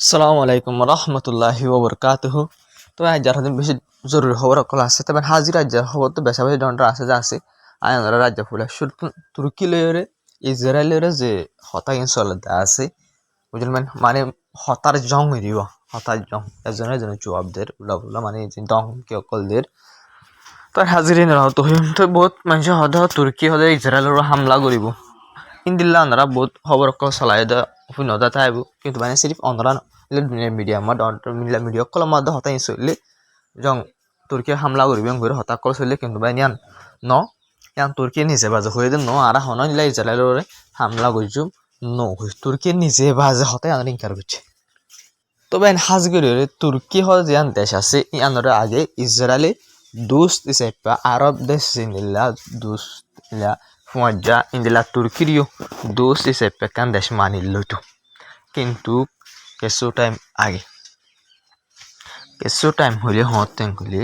আসসালামু আলাইকুম রহমতুল্লাহি ওবরকাতুহু। তো আজ যার হাতে বেশি জরুরি খবর সকল আছে, তবে হাজির রাজ্যের খবর তো বেশা বেশি ডন্ডর আছে যা আছে আয়নারা রাজ্য ফুলে শুধু তুর্কি লয়েরে ইসরায়েলের যে হতা ইনশাল্লাহ আছে বুঝলেন, মানে হতার জং দিব হতার জং এজনের জন্য জবাবদের উল্লা মানে দং কি অকলদের তার হাজির নিরাহত হইম। তো বহুত মানুষ হদ তুর্কি হদে ইসরায়েলের হামলা করিব ইন্দিল্লা আনারা বহুত খবর চলাই নদা তাইব, কিন্তু মানে সিরিফ অনরা মিডিয়া মিডিয়া কল মাদ হতাই চললে জং তুর্কি হামলা করিব ঘুরে হতা কল চললে, কিন্তু বাই নিয়ান ন ইয়ান তুর্কি নিজে বাজে হয়ে দেন ন আর হন নিলা ইসরায়েলের হামলা করছু ন তুর্কি নিজে বাজে হতাই আনার ইনকার করছে। তবে হাজগির তুর্কি হল যে দেশ আছে ইয়ানরে আগে ইসরায়েলে দুস দিছে আরব দেশ জিনিল্লা দুস ফুয়াজা ইন্দিলা তুর্কিরিও দুস দিছে কান দেশ মানিল তো, কিন্তু কিছু টাইম হলে হতেন হলে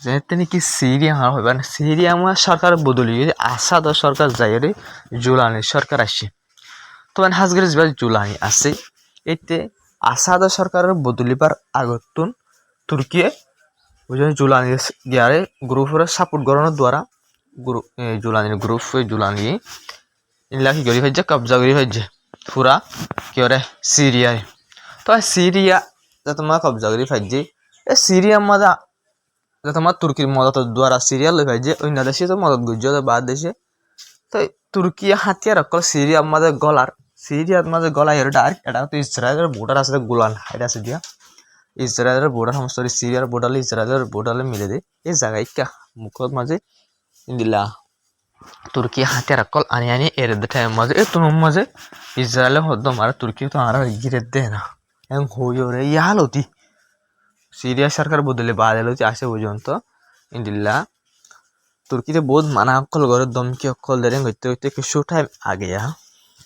যে তিনি কি সিরিয়া হবে না সিরিয়া সরকার বদলি আসাদ সরকার যাই রে জুলানি সরকার আসছে। তো হাজগির যে জুলানি আছে এতে আসাদ সরকারের বদলিবার আগতুন তুর্কিয়ে জুলানি গিয়ারে গ্রুপের সাপোর্ট করানোর দ্বারা জুলানির গ্রুপ জুলানি ইনলা কি করি ভাইছে কবজা করি ভাইছে পুরা কি করে সিরিয়ায়। তো সিরিয়া যে তোমার কবজা করি ভাইছে এ সিরিয়া মজা যে তোমার তুর্কির মদত দ্বারা সিরিয়া লই ভাইছে অন্য দেশে তো মদত গুজ বাদ দেশে। তো তুর্কি হাতিয়ার অকল সিরিয়ার মাঝে গলার সিরিয়ার মাঝে গলা এটা তো ইসরায়েলের বর্ডার আছে গোলান হাইট আছে দিয়া ইসরায়েলের বর্ডার সমস্ত সিরিয়ার বর্ডার ইসরায়েলের বর্ডারে মিলে দেয় এই জায়গায় মুখত মাঝে দিলা তুর্কি হাতিয়ার অকল আনি আনি এর টাইম মাঝে এই তোমার মাঝে ইসরায়েলে হদ্দ মারা তুর্কি তো আর গিরে দে না এম হইরে ইয়ালতি সিরিয়া সরকার বদলে বাদলতি আসে পর্যন্ত ইন্দিল্লা তুর্কিতে বহুত মানা অকল ঘরের দমকি অকল দেন হইতে হইতে কিছু টাইম আগে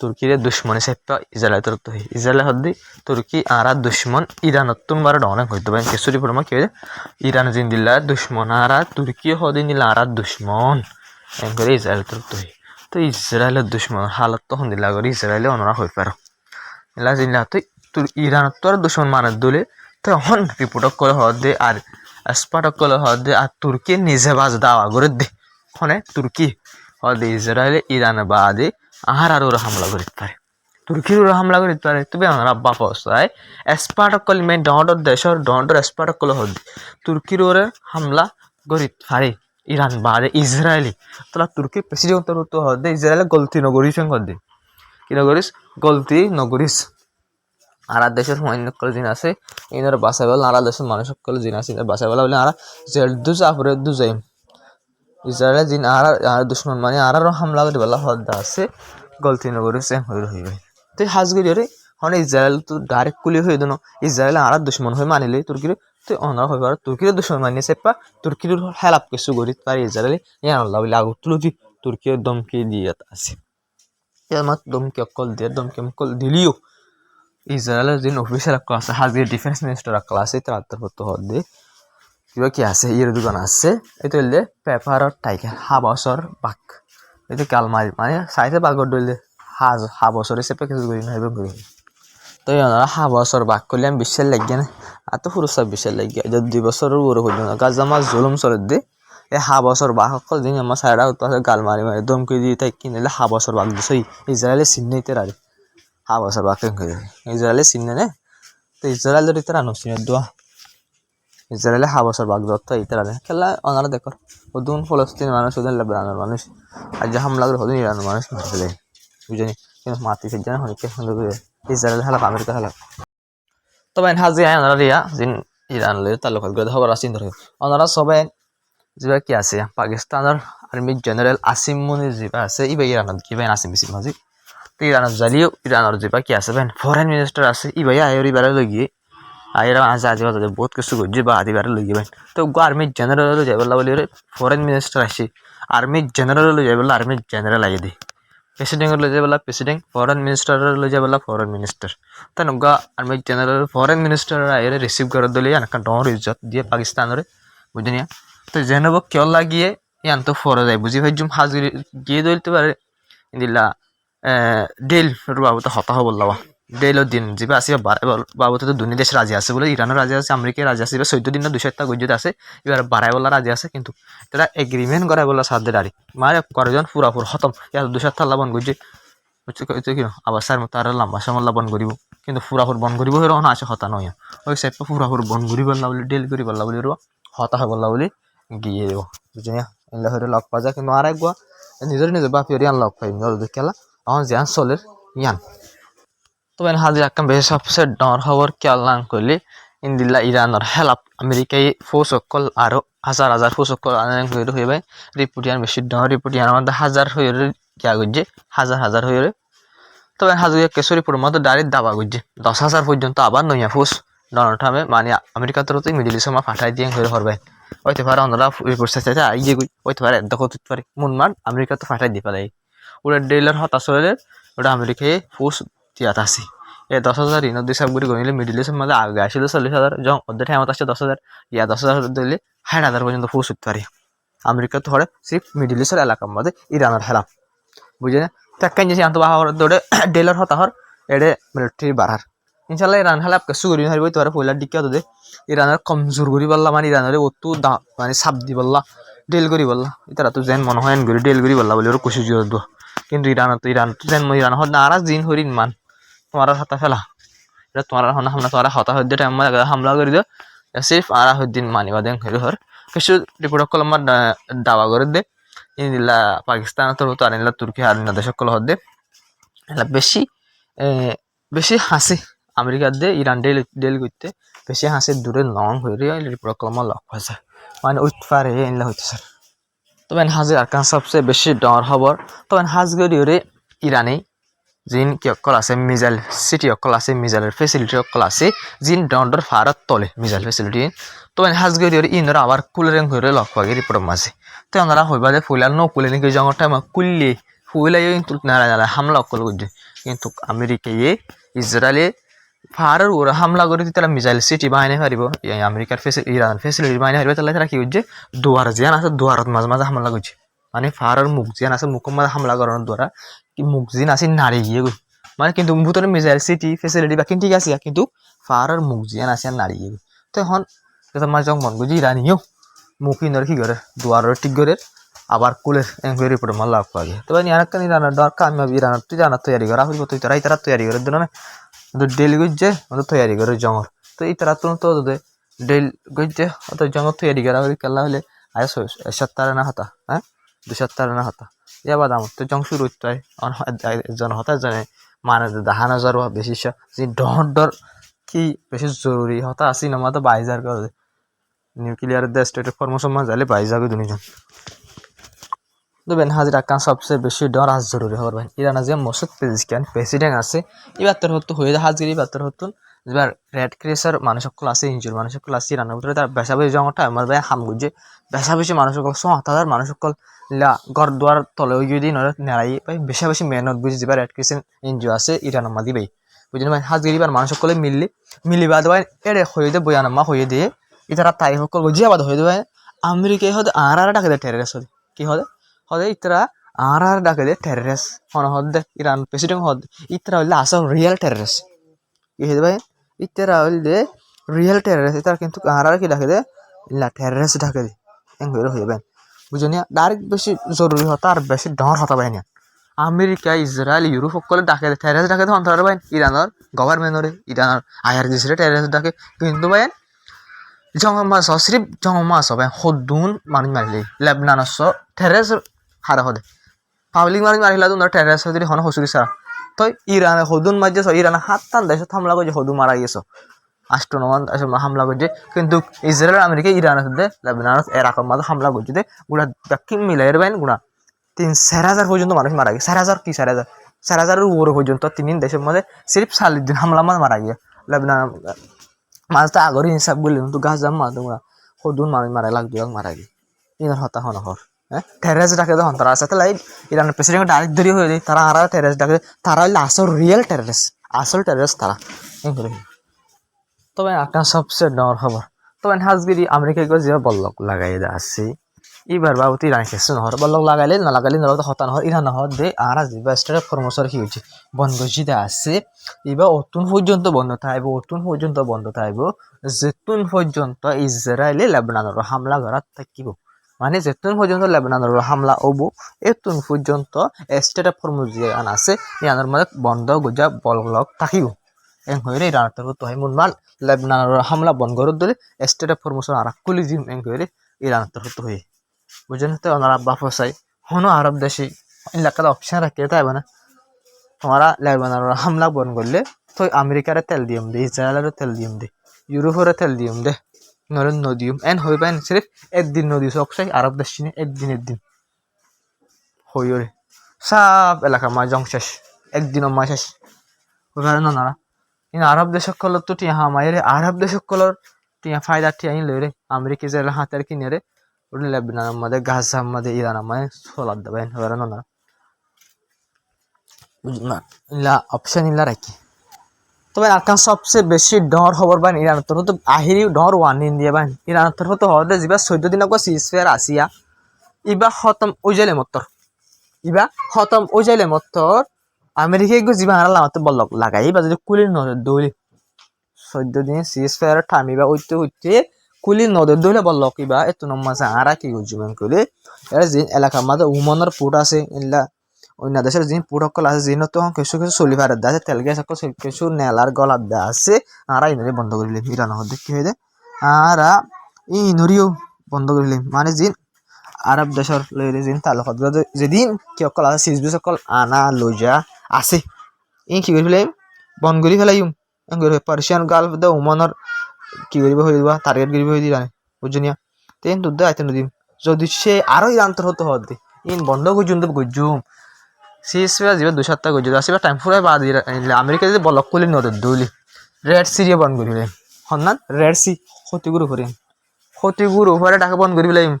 তুর্কিরে দুশ্মনী সাপ্পা ইসরায়েল তরফ ইসরায়েল হদ্দি তুর্কি আরা দুশ্মন ইরান বার অনেক হইতে পারেন কিছুটি পরমা কি ইরান জিন্দিল্লা দুশ্মন আরা তুর্কি হদিন দিল্লা আরা দুশ্মন এম করে ইসরায়েল তরফ তো ইসরায়েলের দুশ্মন হালত তখন দিল্লা করে ইসরায়েলে অনরা হয়ে পারো এলা জিল্লা তো ইরান আর দুশ্মন মানের দলে তো এখন রিপোর্ট করে হওয়া দে আর স্পাটক করে হওয়া দে আর তুর্কি নিজে বাজ দাওয়া করে দে ওখানে তুর্কি হদে ইসরায়েলে ইরান বাদে আরো হামলা করতে পারে তুর্কির হামলা করতে পারে তবে আমরা বাপ অবস্থায় স্পাটক কল মেন ডর দেশের ডর স্পাটক কল হদে তুর্কির ওরে হামলা করতে পারে ইরান বাদে ইসরায়েলি তাহলে তুর্কির প্রেসিডেন্ট তো হদে ইসরায়েলে গলতি নগরিস হদে কি নগরিস গলতি নগরিস আর দেশের অন্য জিন আছে ইনার বাসায় বল আর দেশের মানুষ সকল জিন আছে বাসায় বলা বলে আর জেল দুজ আপরে দুজাইম ইসরায়েলের জিন আর দুশ্মন মানে আরো হামলা করে বলা হদ্দা আছে গলতি নগরে সেম হয়ে রইবে। তো হাজগিরি রে হন ইসরায়েল তো ডাইরেক্ট কুলি হয়ে দেন ইসরায়েল আর দুশ্মন হয়ে মানিলে তুর্কির তো অনারা হইব আর তুর্কির দুশ্মন মানিয়ে সেপা তুর্কির হেলাপ কিছু করি তার ইসরায়েল ইয়ান আল্লাহ বলে আগত তুলতি তুর্কির দমকি দিয়ে আছে মাত্র দমকি অকল দিয়ে দমকি অকল দিলিও ইসরায়েলের যিনি অফিসার আক্কল আছে হাজগির ডিফেন্স মিনিস্টার আক্কল আছে তার আত্মপত্র হদ্দে কিবা কি আছে ইয়ের দোকান আছে এইটো হলে পেপারর টাইগার বছর বাঘ এইটো কালমারি মানে চাইছে বাঘর দলে বছর হিসেবে কিছু করি না ঘুরি তো বছর বাঘ করলে আমি বিশ্বের লাগিয়ে না আর তো পুরস্কার বিশ্বের লাগিয়ে যদি 2 বছরের বড় হইল না গাছ আমার জুলুম চলে দিয়ে এই বছর বাঘ সকল দিন আমার সাইডা গাল মারি মারি দমকি দিয়ে তাই কিনলে বছর বাঘ দিছে ইসরায়েলের চিহ্নিতে রাখে বছর বাঘ ইসরায়েলের চিহ্নে নে তো ইসরায়েলের ইতারা নসিনের দোয়া ইসরায়েলে বছর বাঘ দত্ত ইতারা খেলা ওনারা দেখো ওদিন ফলস্তিন মানুষ ওদিন লেবাননের মানুষ আর যে হামলা করে ওদিন ইরানের মানুষ মারি ফেলে বুঝেনি কিন্তু মাতি ফেলছে না অনেককে সুন্দর করে ইসরায়েল হেলাক আমেরিকা হেলাক। তবে হাজি ওনারা রিয়া যিন ইরান লই তালুকাত করে খবর আসিন ধরে ওনারা সবাই যা কি আছে পাকিস্তানের আর্মি জেনারেল আসিম মুনির যা আছে ইবা ইরানত কি ভাই আসিম বেশি মাঝি তো ইরানত জালিও ইরানের যা কি আছে ভাই ফরেন মিনিস্টার আছে ইবাই আয়রি বারে লগিয়ে আইরা আজ বহুত কিছু করছে বা আদিবারে লই যাবেন তো আর্মি জেনারেল যাই বললা বলি ফরেন মিনিস্টার আসি আর্মি জেনারেল লই যাই বললা army general I the president লই যাই বললা প্রেসিডেন্ট ফরেন মিনিস্টার লই যাই বললা ফরেন মিনিস্টার তাই Naga army general foreign minister আইরে রিসিভ করে দিলে আনকা ডর ইজ্জত দিয়ে পাকিস্তানের বুঝিনিয়া তো জেনেব কেউ লাগিয়ে ইয়ান তো ফরে যায় বুঝি ভাই জুম হাজির গিয়ে দলতে পারে দিল্লা ডেল বাবু তো হতা বললাম ডেইলো দিন যিবা আছে বাবুতে দুনি দেশ রাজি আছে বলে ইরানের রাজি আছে আমেরিকার রাজি আছে এবার 14 দিন না 200টা গজ্জত আছে এবার বাড়াই বলা রাজি আছে কিন্তু তারা এগ্রিমেন্ট করাই বলা সাথে দাঁড়ি মানে করেজন পুরাপুর খতম ইয়ার 200টা লাবন গজ্জে কি আবার স্যার মতো আর লম্বা সময় বন করিব কিন্তু পুরাপুর বন করিব এরকম আছে হতা নয় ওই সাইড পুরাপুর বন করি বললা বলে ডেল করি বললা বলে হতা হয় বললা বলে গিয়ে দেব বুঝিনি এলে হয়তো লগ পাওয়া যায় কিন্তু আর একবার নিজের বাপের ইয়ান লগ পাইনি খেলা এখন জিয়ান চলের ইয়ান তবে হাজির আকাম বেশি সবচেয়ে ডর খবর খেয়াল না করলে ইন্দিল্লা ইরানের হেলাপ আমেরিকায় ফৌজ সকল আরো হাজার হাজার ফৌজ সকল হয়ে রিপুটিয়ান বেশি ডর রিপুটিয়ান মধ্যে হাজার হয়ে কিয়া করছে হাজার হাজার হয়ে তবে হাজু কেশরীপুর মধ্যে ডাইরেক্ট দাবা করছে 10,000 পর্যন্ত আবার নইয়া ফৌজ ডোনাল্ড ট্রাম্পে মানে আমেরিকা তরফে মিডিল ইস্টে পাঠাই দিয়ে হয়ে হরবে হইতে পারে অন্যরা রিপোর্ট চাইতে আইয়ে গই হইতে পারে দেখো হতে পারে মুনমান আমেরিকা তো পাঠাই দিয়ে পেলাই ওরা ডেলার হতাশলে ওটা আমেরিকায় ফৌজ তিয়াত আছে 10,000 ইন হিসাব করে গণিলে মিডিল ইস্টের মধ্যে আগে আসলে 40,000 যখন অর্ধেক টাইমত আসছে 10,000 ইয়া 10,000 দিলে 60,000 পর্যন্ত ফৌজ উঠতে পারে আমেরিকা তো হরে সিফ মিডিল ইস্টের এলাকার মধ্যে ইরানের হেলাপ বুঝে না তাকাই যে আন্ত বাহার দৌড়ে ডেলার হতাহর এডে মিলিটারি বাড়ার ইনশাল্লাহ ইরান হেলাপ কেসু করি হারিব তোরা পয়লার দিকে তোদের ইরানের কমজোর করি বললা মানে ইরানের অতু মানে সাপ দি বললা ডেল করি বললা তারা তো যেন মনে হয় করি ডেল করি বললা বলে ওর কুশি জোর দো কিন্তু ইরান তো যেন ইরান হদ নারাজ দিন হরিন মান তোমার হাতা ফেলা এটা তোমার হামলা তোমার হতা হদ্দে টাইম হামলা করে দিও সির্ফ আর হদ্দিন মানিবা দেন হেরু হর কিছু রিপোর্ট কল আমার দাওয়া করে দে ইনিলা পাকিস্তান তো আনিলা তুর্কি আর দেশ সকল হদ্দে বেশি বেশি হাসি আমেরিকার দিয়ে ইরান ডেল করতে বেশি হাসি দূরে লং হয়ে রিপোর্ট কল আমার লক হয়েছে মানে উৎফারে এনলা হইতে স্যার তবে হাজির আরকান সবচেয়ে বেশি ডর খবর তবে হাজগড়ি ইরানে জিন কি অকল আছে মিজাইল সিটি অকল আছে মিজাইলের ফেসিলিটি অকল আছে জিন ডর ফারত তলে মিজাইল ফেসিলিটি তবে হাজগড়ি ইনরা আবার কুলেরেং হয়ে লক পাগে রিপোর্ট মাঝে তো ওনারা হইবা যে ফুলার ন কুলে নাকি জঙ্গর টাইম কুললে ফুলাই কিন্তু নারা নারা হামলা অকল করছে কিন্তু আমেরিকায় ইসরায়েলে ফারার ওরা হামলা করে তারা মিজাইল সিটি বাহিনী পারিব আমেরিকার ইরান ফেসিলিটি বাহিনী পারিব তাহলে তারা কি করছে দুয়ার জিয়ান আছে দুয়ারত মাঝে মাঝে হামলা করছে মানে ফারার মুখ জিয়ান আছে মুখের মাঝে হামলা করানোর দ্বারা কি মুখ জিন আছে নাড়ি গিয়ে গই মানে কিন্তু ভূতরে মিজাইল সিটি ফেসিলিটি বাকি ঠিক আছে কিন্তু ফারার মুখ জিয়ান আছে নাড়ি গিয়ে তো এখন মাঝে যখন মন করছি ইরানিও মুখ ইনর কি করে দুয়ারের ঠিক করে আবার কুলের এনকোয়ারি রিপোর্ট মাল লাভ পাওয়া যায় তবে ইয়ার ইরানের দর কামিয়াবি ইরানের তুই জানার তৈরি করা হইব তুই তারা তৈরি করে দিল না ডেল গজ্জে ওদের তৈরি করে জঙ্গর তো এই তারা তো ডেল গজ্জে ওদের জঙ্গর তৈরি করা হলে কেলা হলে আয় 70 না হতা হ্যাঁ 270 না হতা ইয়া বাদ আমার তো জং শুরু হতে হয় জন হতা জানে মানে 10,000 বেশি যে ডর কি বেশি জরুরি হতা আসি না মাত্র 22,000 করে নিউক্লিয়ার দেশ স্টেটের কর্মসম্মান যাইলে 22,000 দুজন দেবেন হাজির আকান সবচেয়ে বেশি ডর আজ জরুরি হওয়ার ভাই ইরানের যে মসুদ পেজিস্কিয়ান প্রেসিডেন্ট আছে এবার তোর হতো হয়ে যায় হাজির এবার তোর হতো এবার রেড ক্রেসার মানুষ সকল আছে ইঞ্জুর মানুষ সকল আছে ইরানের ভিতরে তার বেশাবেশি জঙ্গটা আমার ভাই হাম গুজে বেশাবেশি মানুষ সকল 70,000 মানুষ সকল ঘর দুয়ার তলে ওই যদি নেড়াই ভাই বেশাবেশি মেহনত বুঝে যেবার রেড ক্রেসেন্ট এনজিও আছে ইরানের মাদি ভাই বুঝলেন ভাই হাজির এবার মানুষ সকলে মিলিবাদ ভাই এড়ে হয়ে দিয়ে বয়ানামা হয়ে দিয়ে ইতারা তাই সকল জিয়াবাদ হয়ে দেবে আমেরিকায় হতে আর ডাকে দেয় টেররিস্ট হতে কি হতে হদে ইতরা আর ডাকে দে টেররিস্ট হন হদে ইরান প্রেসিডেন্ট হদ ইতরা হইলে আসল রিয়েল টেররিস্ট কি হইতে ভাই ইতরা হইলে রিয়েল টেররিস্ট ইতরা কিন্তু আর কি ডাকে দে ইলা টেররিস্ট ডাকে দে এং হইরে হইবে বুঝনিয়া ডাইরেক্ট বেশি জরুরি হতা আর বেশি ডর হতা ভাই না আমেরিকা ইসরায়েল ইউরোপ সকলে ডাকে দে টেররিস্ট ডাকে দে অন্তর ভাই ইরানের গভর্নমেন্টরে ইরানের আইআরজিসি টেররিস্ট ডাকে কিন্তু ভাই জঙ্গমাস সিরিফ জঙ্গমাস হবে হদুন মানুষ মারিলে লেবনানস টেরেস হারা হদে পাবলিক মানুষ মারিলা তো টেরেস যদি হন হসুরি সারা তো ইরানে হদুন মারছে ইরানে হাত টান দেশ হামলা করছে হদু মারা গেছো আষ্টনমান হামলা করছে কিন্তু ইসরায়েল আমেরিকা ইরানের সাথে লেবনানস এরাকের মাঝে হামলা করছে গুড়া বাকি মিলাই বাইন গুড়া 4,000 পর্যন্ত মানুষ মারা গিয়ে 4,000 কি 4,000 উপরে পর্যন্ত 3 দেশের মধ্যে সিরিফ 40 দিন হামলা মারা গিয়ে লেবনান মাঝটা আগর হিসাব বললি কিন্তু গাছ জাম মার তোমরা সদুন মানুষ মারা লাগ দুয়াক মারা গিয়ে ইনার হতা হন হর হ্যাঁ টেরেস ডাকে তখন তারা সাথে লাই ইরানের প্রেসিডেন্ট ডাইরেক্ট ধরে হয়ে যায় তারা আর টেরেস ডাকে তারা হইলে আসল রিয়েল টেরেস তারা তবে একটা সবচেয়ে ডর খবর তবে হাজগিরি আমেরিকাকে যে বল্লক লাগাই আছে এবার বাবুতি ইরান কেসু নহর বলক লাগাইলে নলক হতা নহর ইরান নহর দে আর জিবা স্টেট ফরমসর কি হইছে বন্ধ জিদা আছে এবার অতুন পর্যন্ত বন্ধ থাকব অতুন পর্যন্ত বন্ধ থাকব যেতুন পর্যন্ত ইসরায়েলে লেবাননের হামলা করার থাকিব মানে যেতুন পর্যন্ত লেবাননের হামলা হবো এতুন পর্যন্ত স্টেট ফরমস যে আন আছে ইয়ানোর মধ্যে বন্ধ গুজা বলক থাকিব এং হইরে ইরান তরফ তো হয় মুনমাল লেবাননের হামলা বন্ধ করে দিলে স্টেট ফরমসর আর কুলি জিম এং হইরে ইরান তরফ তো হয় বুঝেন তো ওনারা বাফসাই হনো আরব দেশে এলাকাতে অপশন রাখে তাই না তোমারা লেবাননের হামলা বন্ধ করলে তো আমেরিকার তেল দিয়ম দে ইসরায়েলের তেল দিয়ম দে ইউরোপের তেল দিয়ম দে নরেন নদিয়ম এন হই পাইন সিরিফ একদিন নদী অপশাই আরব দেশ চিনে একদিন হইরে সব এলাকা মা জং শেষ একদিন মা শেষ ওখানে নারা কিন্তু আরব দেশ সকলের তো টিয়া হামাইরে আরব দেশ সকলের টিয়া ফায়দা টিয়া লইরে আমেরিকা ইসরায়েল হাতের কিনে রে ওটা লেবাননের মধ্যে গাজার মধ্যে ইরানের মধ্যে সোলার দেবেন ওখানে নারা বুঝলাম ইলা অপশন ইলা রাখি তবে আরকান সবচেয়ে বেশি ডর খবর বাইন ইরানের তরফ তো আহিরি ডর ওয়ার্নিং দিয়ে বাইন ইরানের তরফ তো হদে যা 14 দিন আগে সিজফায়ার আসিয়া ইবা খতম ওইজালে মত্তর ইবা খতম ওইজালে মত্তর আমেরিকায় গো জিবা হারা লামাতে বলক লাগাই বা যদি কুলির নজর দৌলি 14 দিন সিজফায়ার থামিবা উঠতে কুলির নজর দৌলে বলক ইবা এত নমাজা আরা কি গুজুমান করে এর যে এলাকার মধ্যে উমনের পুট আছে ইল্লা অন্য দেশের যে পুটকল আছে যে তো কিছু চলি পারে আছে তেল গ্যাস কিছু নেলার গলার দা আছে আরা ইনরে বন্ধ করিলে ইরান হতে কি হয়ে আরা ইনরিও বন্ধ করিলে মানে যে আরব দেশের লইলে যে তালুকাত যেদিন কি অকল আছে সিজবি সকল আনা লইজা আছে ই কি করিলে বন্ধ করি ফেলাইম পার্সিয়ান গালফ দা উমানের কি করিব হয়ে দিবা টার্গেট করিব হয়ে দিলা বুঝনিয়া তেন দুধ আইতে নদিম যদি সে আরো ইরান্তর হতে হতে ইন বন্ধ করজুম তো গজুম সিএসপি যা 2 সপ্তাহ গজু আসিবা টাইম ফুরাই বাদ আমেরিকা যদি বলক কলি নদর দৌলি রেড সিরিয়া বন্ধ করিলে হন্নান রেড সি ক্ষতিগুরু উপরে টাকা বন্ধ করি ফেলাইম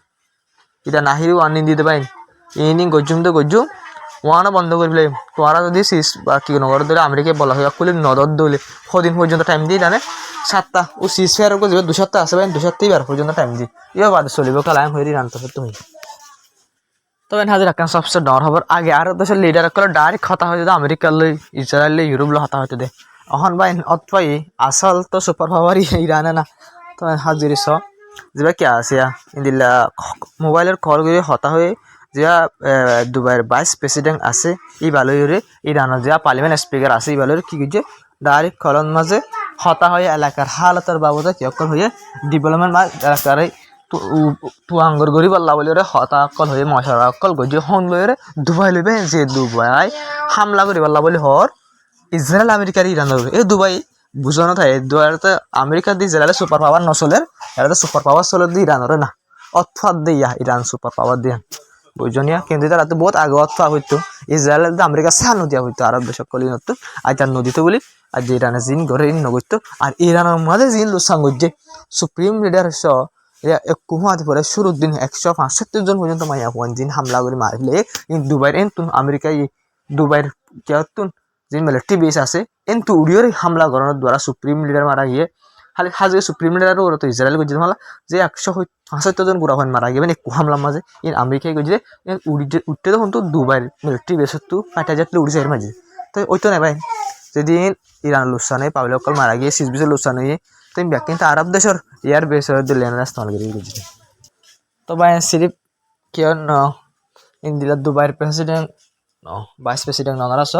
এটা নাহিরিও আনি দিতে পাইন ইনি গজুম তো গজুম ওয়ানও বন্ধ করে ফেলাইম তোরা যদি সিস বা কি নগর ধরে আমেরিকায় বলা হয় কলি নদর দৌলি কদিন পর্যন্ত টাইম দিই জানে 7টা ও সিস ফেয়ার যে 2 সপ্তাহ আছে পাইন 2 সপ্তাহ বার পর্যন্ত টাইম দিই এবার বাদ চলিব কালাম হয়ে রান্ত তুমি তবে হাজির আকান সবচেয়ে ডর হবার আগে আরব দেশের লিডার করে ডাইরেক্ট হতা হয়ে যেত আমেরিকার লই ইসরায়েল লই ইউরোপ লই হতা হইতে দে অহন ভাই অতপাই আসল তো সুপার পাওয়ারই ইরানে না তো হাজির স যেবা কি আছে ইন্দিলা মোবাইলের কল করে হতা হয়ে যা দুবাইয়ের ভাইস প্রেসিডেন্ট আছে ই ভালোইরে ইরানের যা পার্লামেন্ট স্পিকার আছে ই ভালোইরে কি করছে ডাইরেক্ট কলন মাঝে হতা হয়ে এলাকার হালতের বাবদে কি অকল হয়ে ডেভেলপমেন্ট বা এলাকার তুয়াঙ্গর গরিব আল্লাহ বলি রে হতা অকল হয়ে মশারা অকল গজি হন লইরে দুবাই লইবে যে দুবাই হামলা করিব আল্লাহ বলি হর ইসরায়েল আমেরিকার ইরানের এই দুবাই বুঝানো থাকে দুবাইতে আমেরিকা দিয়ে ইসরায়েলের সুপার পাওয়ার নচলের এরা সুপার পাওয়ার চলে দিয়ে ইরানের না অথফাত দিয়া ইরান সুপার পাওয়ার দিয়া বুঝনিয়া কিন্তু তারা তো বহুত আগে অথফা হইতো ইসরায়েলের আমেরিকা সার নদিয়া হইতো আরব দেশ কলি নতো আর তার নদীতে বলি আর যে ইরানের জিন ঘরে নগরতো আর ইরানের মাঝে জিন লুসাং যে সুপ্রিম লিডার কুমাতে পরে শুরুর দিন 165 জন পর্যন্ত মাইয়া ওয়ান দিন হামলা করে মারলে দুবাইয়ের এনতুন আমেরিকা দুবাইয়ের কেতুন যে মিলিটারি বেস আছে এনতু উড়িয়র হামলা করানোর দ্বারা সুপ্রিম লিডার মারা গিয়ে খালি হাজে সুপ্রিম লিডারও ওরা তো ইসরায়েল গেছে মালা যে 165 জন গুড়া হন মারা গিয়ে মানে হামলার মাঝে ইন আমেরিকায় গেছে উঠতে তখন তো দুবাইয়ের মিলিটারি বেসত তো 5,000 উড়িছে এর মাঝে তো ওই তো নাই ভাই যেদিন ইরান লুসানে পাবলে অকল মারা গিয়ে সিজবিসের লুসান হয়ে তো কিন্তু আরব দেশের এয়ার বেস দিল্লি ইস্তেমাল করে গেছে তো ভাই সিরিফ কিয় ন ইন্দিলা দুবাইয়ের প্রেসিডেন্ট ভাইস প্রেসিডেন্ট ননার আস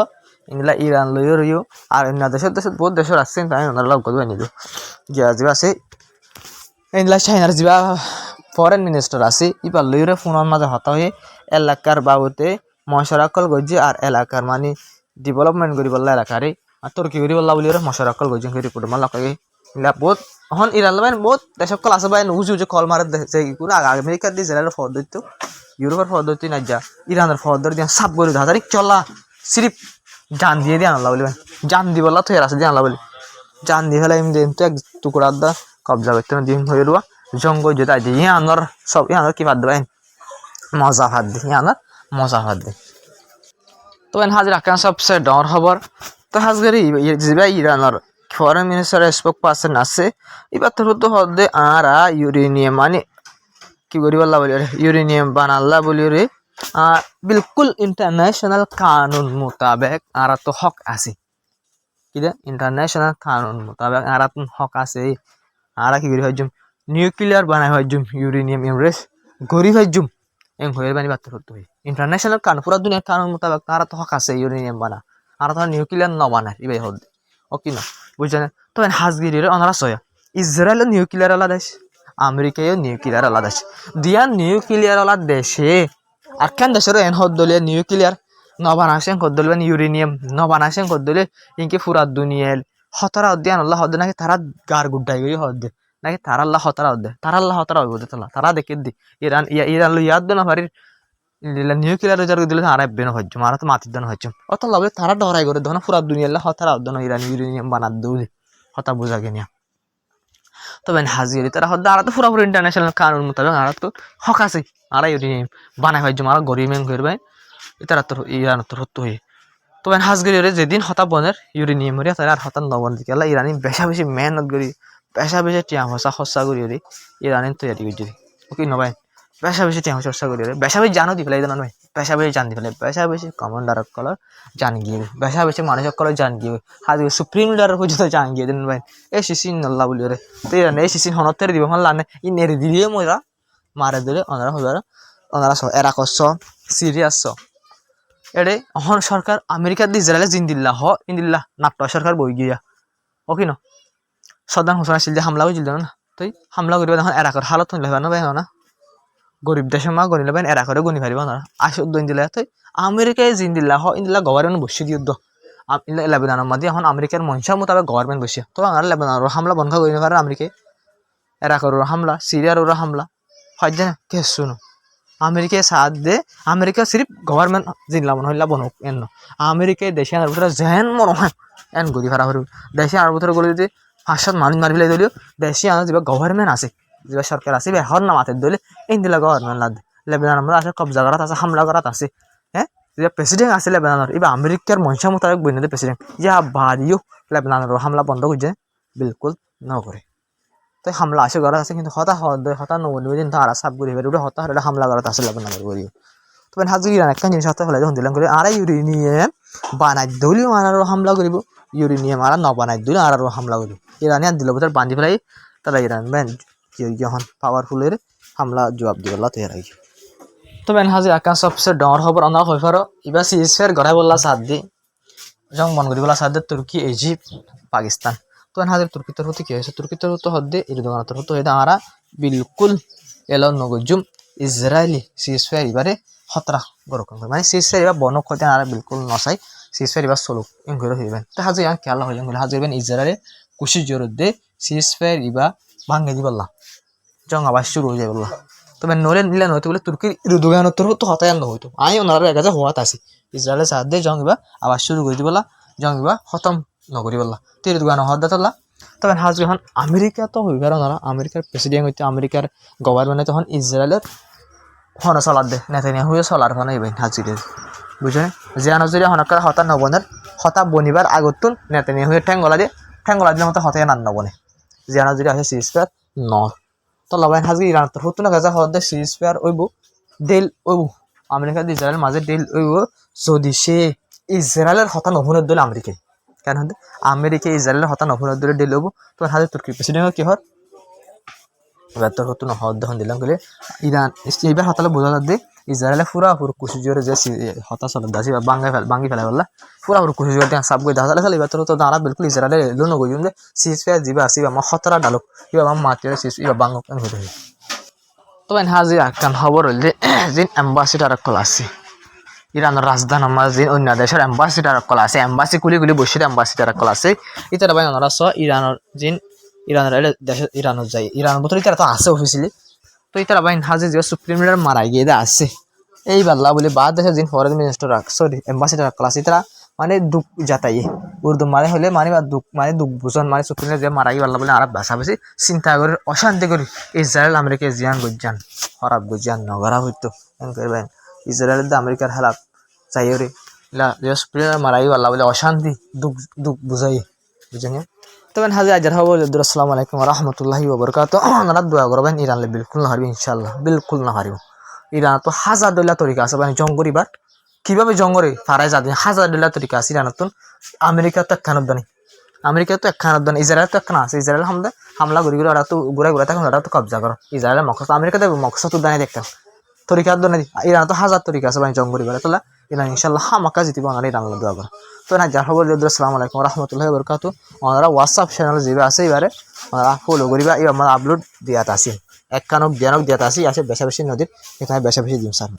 ইন্দিলা ইরান লইও রইও আর অন্য দেশের বহুত দেশের আছে তাই ওনার লগ গদ নিল যা আছে ইন্দিলা চাইনার যা ফরেন মিনিস্টার আছে ইবার লইরে ফোনের মাঝে হতা হয়ে এলাকার বাবুতে মশারাকল গজি আর এলাকার মানে ডেভেলপমেন্ট করি বললা এলাকারে আর তোর কি করি বললা বলি মশারাকল গজি রিপোর্ট মাল্লা ইলা বহুত হন ইরান লাইন বহুত দেশকল আছে ভাই উজু কল মারে যে কোনো আমেরিকার দিয়ে ইসরায়েলের পদ্ধতি তো ইউরোপের পদ্ধতি না যা ইরানের পদ্ধতি দিয়ে সাব করে হাজারি চলা সিরিপ জান দিয়ে দিয়ে আনলা বলি ভাই জান দি বললা তো এর আছে দিয়ে আনলা বলি জান দিয়ে ফেলা এমনি তো এক টুকরা দা কবজা করতে দিন হয়ে রুয়া জঙ্গল যেটা দিয়ে আনার সব আনার কি বাদ দেবেন মজা ভাত দিয়ে আনার মজা ভাত দিয়ে তো হাজির আকান সবচেয়ে ডর খবর তো হাজগারি যে ইরানের ফরেন মিনিস্টার স্পোক পার্সন আছে এবার তো হতে হতে আরা ইউরেনিয়াম মানে কি করিব আল্লাহ বলি ইউরেনিয়াম বানাল্লা বলি রে বিলকুল ইন্টারন্যাশনাল কানুন মোতাবেক আর তো হক আছে কি দে ইন্টারন্যাশনাল কানুন মোতাবেক আর হক আছে আর কি করি ভাইজুম নিউক্লিয়ার বানাই ভাইজুম ইউরেনিয়াম এমরেস গরি ভাইজুম এম হয়ে বানি বাত করতে হয় ইন্টারন্যাশনাল কানুন পুরা দুনিয়ার কানুন মোতাবেক আর তো হক আছে ইউরেনিয়াম বানা আর তো নিউক্লিয়ার ন বানায় ইবাই হদ ও কি না বুঝছেন তো হাজগিরির অনারা সয়া ইসরায়েল নিউক্লিয়ার আলাদা দেশ আমেরিকায়ও নিউক্লিয়ার আলাদা দেশ দিয়া নিউক্লিয়ার আলাদা দেশে আর কেন দেশের এন হদ দলিয়া নিউক্লিয়ার ন বানাসেন কর দলিবেন ইউরেনিয়াম ন বানাসেন কর দলে ইনকে পুরা দুনিয়ার হতরা উদ্যান আল্লাহ হদ নাকি তারা গার গুড্ডাই গই হদ নাকি তারা আল্লাহ হতরা উদ্দে তারা আল্লাহ হতরা হইব তোলা তারা দেখে দি ইরান ইরান ইয়াদ না পারি নিউক্লিয়ার রেজার দিলে তারা বেন হজ্জ মারা তো মাতির দন হজ্জ অত লবে তারা ডরাই করে ধন পুরা দুনিয়ার হতরা উদ্দন ইরান ইউরেনিয়াম বানাত দৌলি হতা বুঝা গেনিয়া তবে হাজিরি তারা হদ্দা আর তো পুরাপুরি ইন্টারন্যাশনাল কানুন মোতাবেক আর তো হক আছে আর ইউরেনিয়াম বানাই হজ্জ মারা গরিমেন করবে তারা তো ইরান তো হতো হয়ে তবে হাজগিরি যেদিন হতা বনের ইউরেনিয়াম হরিয়া তারা আর হতান নবন দিকে ইরানি বেশা বেশি মেহনত করি বেশা বেশি টিয়া হসা খসা করি ইরানি তৈরি করছি ওকে নবাই বেশা বেশি টিয়া হসা করি বেশা বেশি জানো দি ফেলাই জানো নয় বেশা বেশি জান দি ফেলে বেশা বেশি কমান্ডার কলার জান গিয়ে বেশা বেশি মানুষের কলার জান গিয়ে হাজ সুপ্রিম লিডার পর্যন্ত জান গিয়ে দেন ভাই এই সিসিন নল্লা বলি রে তো ইরানি এই সিসিন হনতের দিব হন লানে ই নেড়ে দিলে মরা মারে দিলে ওনারা হইবার ওনারা এরা করছ সিরিয়াস এড়ে অহন সরকার আমেরিকা দি ইসরায়েলে জিন্দিল্লা হ ইন্দিল্লা নাট্য সরকার বই গিয়া ওকে ন সদান হোসেন আসিল যে হামলা হয়েছিল না তুই হামলা করিবা এখন এরাকর হালত হইলে না ভাই না গরিব দেশের মা গণিলে ভাই এরাকরে গণি পারিব না আসুদ্দ ইন্দিল্লা তুই আমেরিকায় জিন্দিল্লা হ ইন্দিল্লা গভর্নমেন্ট বসে দিয়দ্দ লেবাননের মধ্যে এখন আমেরিকার মনসা মোতাবেক গভর্নমেন্ট বসে তো আর লেবাননের হামলা বন্ধ করি না পারে আমেরিকায় এরাকর হামলা সিরিয়ার ওরা হামলা হয় না কে শুনো আমেরিকায় সাথ দে আমেরিকা সিরিফ গভর্নমেন্ট জিনলা মনে হইলা বনক এন আমেরিকায় দেশে আর ভিতরে যেন মনে হয় এন গদি ভাড়া হরু দেশে আর ভিতরে গলি যদি 5-7 মানুষ মারি ফেলাই দিলেও দেশে আর যে গভর্নমেন্ট আছে যে সরকার আছে হর না মাথায় দিলে ইন দিলা গভর্নমেন্ট লাদ লেবানন আমরা আছে কবজা করাত আছে হামলা করাত আছে হ্যাঁ যে প্রেসিডেন্ট আছে লেবাননের এবার আমেরিকার মনসা মোতাবেক বইনে প্রেসিডেন্ট ইয়া বাড়িও লেবাননের হামলা বন্ধ করছে বিলকুল না করে তাই হামলা আসে করা আছে কিন্তু হতা নবনী দিন তারা সাপ করি ওটা হতা হলে হামলা করা আছে লেবাননের করি তবে হাজির ইরান একটা জিনিস হতে হলে যখন দিলাম করে আর ইউরেনিয়াম বানাই দিলেও আরো হামলা করিব ইউরেনিয়াম আর ন বানাই দিলে আরো হামলা করিব ইরানি আর দিল বোধ বান্ধি ফেলাই তারা ইরান ব্যান যখন পাওয়ারফুলের হামলা জবাব দিবলা তৈরি রাখি তবে হাজির আকাশ সবচেয়ে ডর খবর আমরা হয়ে পারো এবার সিএসফের গড়াই বললা সাথ দি যখন মন করি বলা সাথ দে তুর্কি ইজিপ্ট পাকিস্তান তো হাজির তুর্কি তরফ কি হয়েছে তুর্কি তরফ হদ্দে ইরদোগান তরফ হয়ে আমরা বিলকুল এলো নগজুম ইসরায়েলি সিএসফের এবারে হতরা গরকম মানে সিএসফের এবার বনক হতে আর বিলকুল নসাই সিএসফের এবার চলুক এম করে হইবেন তো হাজির ইয়ান খেয়াল হইলেন বলে হাজিরবেন ইসরায়েলে কুশি জোরদে সিএসফের এবার ভাঙে দিবল্লা জং আবার শুরু হয়ে যায় বললা তবে নলে নিলে নয়তো বলে তুর্কির ইরদোগানের তরফ তো হতায় হইতো আমি ওনারা একাজে হওয়াত আছি ইসরায়েলের সাহায্যে জং এবার আবার শুরু করে দিবলা জং এবার খতম নগরী বললা তো ইরদোগান হওয়ার দাতলা তবে হাজির এখন আমেরিকা তো হইবার ওনারা আমেরিকার প্রেসিডেন্ট হইতে আমেরিকার গভর্নমেন্টে তখন ইসরায়েলের হনে চলার দে নেতানিয়া হয়ে চলার ফোন হইবেন হাজিরের বুঝছেন যে নজরে হনকার হতা নবনের হতা বনিবার আগতুন নেতানিয়া হয়ে ঠ্যাঙ্গলা দিলে মতো হতায় নান নবনে যে নজরে আছে সিএসপেয়ার ন তো লবাইন হাজির ইরান তো হতো না গাজা হতে সিএসপেয়ার ওইব ডেল ওইব আমেরিকা ইসরায়েলের মাঝে ডেল ওইব যদি সে ইসরায়েলের হতা নবনের দল আমেরিকায় কেন হতে আমেরিকা ইসরায়েলের হতা নবনের দলে ডেল হবো তোমার হাজির তুর্কি প্রেসিডেন্ট কি হর এবার তোর হতো না হদ দহন দিলাম বলে ইরান এইবার হতালে বোঝা যাবে ইসরায়েলে পুরাপুরি কুশি জোরে যে হতা চলে দাসি বা ভাঙি ফেলা বললা পুরাপুরি কুশি জোরে সাব গই দেখা যাবে এবার তোর তো দাঁড়া বিলকুল ইসরায়েলে লোন গইম যে সিএসপি জিবা আসিবা মা হতরা ডালক ইবা মা মাটির সিএসপি ইবা বাঙ্গক হতে হয় তবে হাজির আকান খবর হইলে যে অ্যাম্বাসিডার কল আছে ইরানের রাজধানী আমার যে অন্য দেশের অ্যাম্বাসিডার কল আছে অ্যাম্বাসি কুলি বসে অ্যাম্বাসিডার কল আছে ইতারা ভাই ওনারা স ইরানের যে ইরানের দেশে ইরানত যায় ইরানের ভিতরে তারা তো আছে অফিসিয়ালি তো তারা বাইন হাজির যে সুপ্রিম লিডার মারাই গিয়ে আছে এই বাল্লা বলে বাদ দেশের যে foreign minister sorry ambassador class তারা মানে দুঃখ যাতাই উর্দু মানে হলে মানে বা দুঃখ মানে দুঃখ বুঝন মানে সুপ্রিম লিডার যে মারাই বাল্লা বলে আরব ভাষা বেশি চিন্তা করে অশান্তি করি ইসরায়েল আমেরিকা জিয়ান গুজান হরাব গুজান নগরা হইতো এন করবেন ইসরায়েলের আমেরিকার হালাত চাই রে যে সুপ্রিম লিডার মারাই বাল্লা বলে অশান্তি দুঃখ বুঝাই বুঝেন তো তবে হাজি আজহার হবো আসসালামু আলাইকুম রহমতুল্লাহি ওবরকাতুহু আমরা দোয়া করবেন ইরান বিলকুল না হারবে ইনশাআল্লাহ বিলকুল না হারিব ইরান তো হাজার দলা তরিকা আছে মানে জং করিবার কিভাবে জং করে ফারাই যাবে হাজার দলা তরিকা আছে ইরানত আমেরিকা তো একখান দানি আমেরিকা তো একখান দানি ইসরায়েল তো একখান আছে ইসরায়েল হামলা করি ওরা তো ঘুরে ঘুরে থাকুন ওরা তো কবজা করো ইসরায়েলের মকসদ আমেরিকাতে মকসদ তো দানি দেখতাম তরিকার দনে ইরান তো হাজার তরিকা আছে মানে জং করিবার তাহলে ইরান ইনশাআল্লাহ হামাকা জিতিব আমরা ইরান দোয়া করো তো না যার খবর আসসালামু আলাইকুম রহমতুল্লাহি ওবরকাতুহু ওনারা হোয়াটসঅ্যাপ চ্যানেল যেভাবে আছে এবারে ওনারা ফলো করিবা এই আমার আপলোড দিয়াত আছে একখানক দিয়াত আছে বেশা বেশি নদীর এখানে বেশা বেশি দিম স্যার